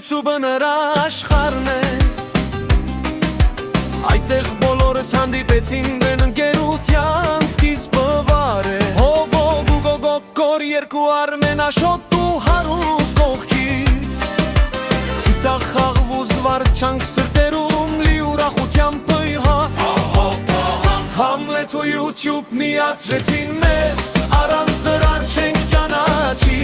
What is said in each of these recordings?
YouTube-ը նրա աշխարհն է Այդտեղ բոլորս հանդիպեցին դեն ընկերության սկիզբը վար է Հովով ու գոգոկոր երկու Արմեն Աշոտ ու Հարութ կողքից Ծիծաղ խաղ ու զվարճանք սրտերում լի ուրախությամբ Համլետ ու YouTube միացրեցին մեզ Առանց դրան չենք ճանաչի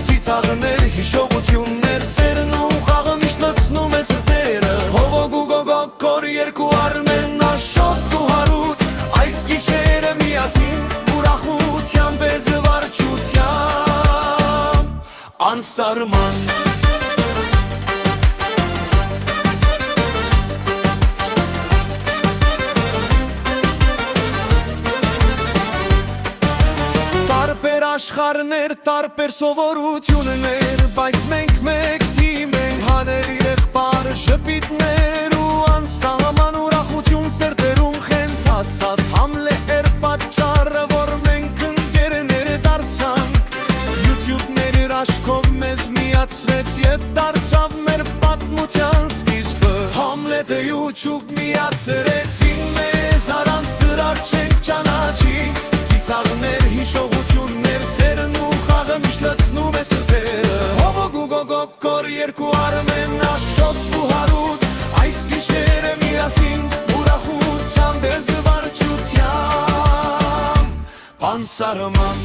Ծիծաղներ, հիշողություններ, սերն ու խաղը միշտ լցնում է սրտերը Հովոգ ու գոգոկոր երկու Արմեն Աշոտ ու Հարութ Այս գիշերը միասին ուրախությամբ է զվարճությամբ Անսարման Տարբեր աշխարհներ, տարբեր սովորություններ Բայց մենք մեկ թիմ ենք հաներ եղբայր ժպիտներ ու անսահման ուրախություն սրտերում խենթացած Համլե էր պատճառը, որ մենք ընկերներ դարձանք YouTube-ներ իր աշխով մեզ միացրեց Ետ դարձավ մեր պատմության սկիզբը Համլետը YouTube միացրեցին մեզ Առանց դրա չենք ճանաչի Ծիծաղներ, հիշողություններ, սերն ու խաղը միշտ լցնում է սրտերը Հովոգ ու գոգոկոր երկու Արմեն Աշոտ ու Հարութ Այս գիշերը միասին ուրախությամբ է զվարճությամբ Անսարման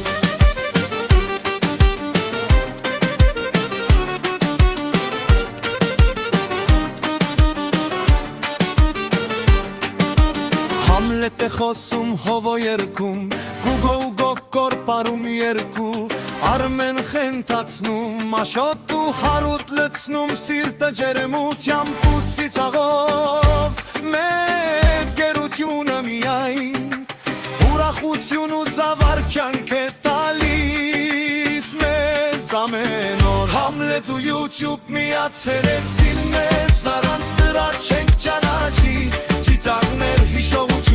Համլետ է խոսում հովո երկում Գուգո ու գոգոկոր պարում երկու Արմեն խենթացնում Աշոտ ու Հարութ լցնում սիրտը ջերմությամբ ու ծիծաղով Մեր գերությունը միայն Ուրախություն ու զավարճանք է տալիս մեզ ամեն օր Համլետ ու YouTube միացրեցին մեզ Առանց դրա չենք ճանաչի Ծիծաղներ, հիշողություն